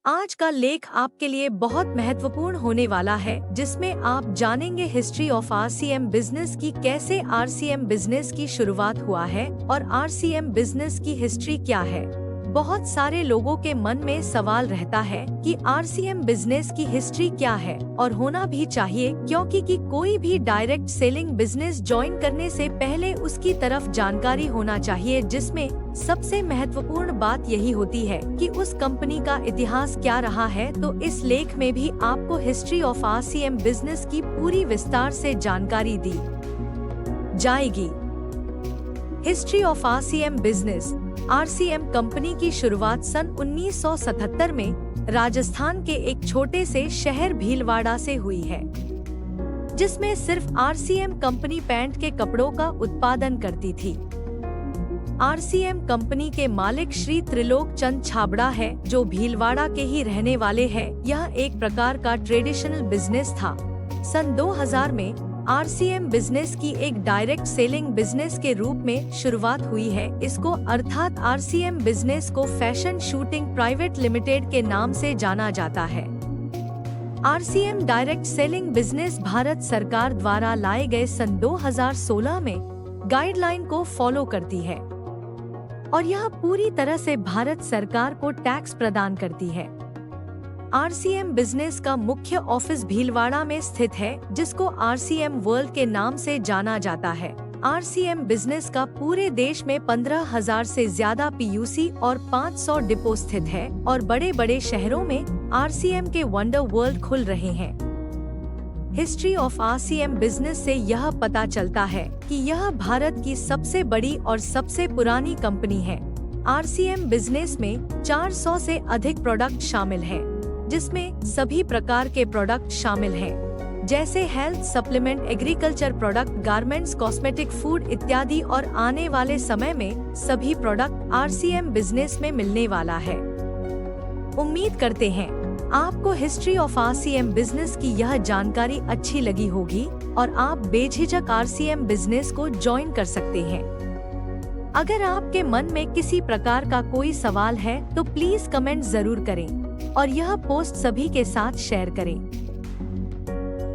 आज का लेख आपके लिए बहुत महत्वपूर्ण होने वाला है, जिसमें आप जानेंगे हिस्ट्री ऑफ आरसीएम बिजनेस की, कैसे आरसीएम बिजनेस की शुरुआत हुआ है और आरसीएम बिजनेस की हिस्ट्री क्या है। बहुत सारे लोगों के मन में सवाल रहता है कि आरसीएम बिजनेस की हिस्ट्री क्या है, और होना भी चाहिए, क्योंकि कोई भी डायरेक्ट सेलिंग बिजनेस ज्वाइन करने से पहले उसकी तरफ जानकारी होना चाहिए, जिसमें सबसे महत्वपूर्ण बात यही होती है कि उस कंपनी का इतिहास क्या रहा है। तो इस लेख में भी आपको हिस्ट्री ऑफ आरसीएम बिजनेस की पूरी विस्तार से जानकारी दी जाएगी। History of RCM business. RCM company की शुरुआत सन 1977 में राजस्थान के एक छोटे से शहर भीलवाड़ा से हुई है, जिसमें सिर्फ आरसीएम कंपनी पैंट के कपड़ों का उत्पादन करती थी। आरसीएम कंपनी के मालिक श्री त्रिलोक चंद छाबड़ा है, जो भीलवाड़ा के ही रहने वाले हैं। यह एक प्रकार का ट्रेडिशनल बिजनेस था। सन 2000 में आरसीएम बिजनेस की एक डायरेक्ट सेलिंग बिजनेस के रूप में शुरुआत हुई है। इसको अर्थात आरसीएम बिजनेस को फैशन शूटिंग प्राइवेट लिमिटेड के नाम से जाना जाता है। RCM direct selling business Bharat सरकार द्वारा लाए गए सन 2016 में गाइडलाइन को फॉलो करती है, और यह पूरी तरह से भारत सरकार को टैक्स प्रदान करती है। आरसीएम बिजनेस का मुख्य ऑफिस भीलवाड़ा में स्थित है, जिसको आरसीएम वर्ल्ड के नाम से जाना जाता है। आरसीएम बिजनेस का पूरे देश में 15,000 से ज्यादा पीयूसी और 500 डिपो स्थित है, और बड़े बड़े शहरों में आरसीएम के वंडर वर्ल्ड खुल रहे हैं। हिस्ट्री ऑफ आरसीएम बिजनेस से यह पता चलता है कि यह भारत की सबसे बड़ी और सबसे पुरानी कंपनी है। आरसीएम बिजनेस में 400 से अधिक प्रोडक्ट शामिल हैं, जिसमें सभी प्रकार के प्रोडक्ट शामिल हैं, जैसे health supplement, agriculture product, garments, cosmetic, food इत्यादि, और आने वाले समय में सभी प्रोडक्ट आरसीएम बिजनेस में मिलने वाला है। उम्मीद करते हैं आपको हिस्ट्री ऑफ आरसीएम बिजनेस की यह जानकारी अच्छी लगी होगी, और आप बेझिझक आरसीएम बिजनेस को ज्वाइन कर सकते हैं। अगर आपके मन में किसी प्रकार का कोई सवाल है तो प्लीज कमेंट जरूर करें, और यह पोस्ट सभी के साथ शेयर करें।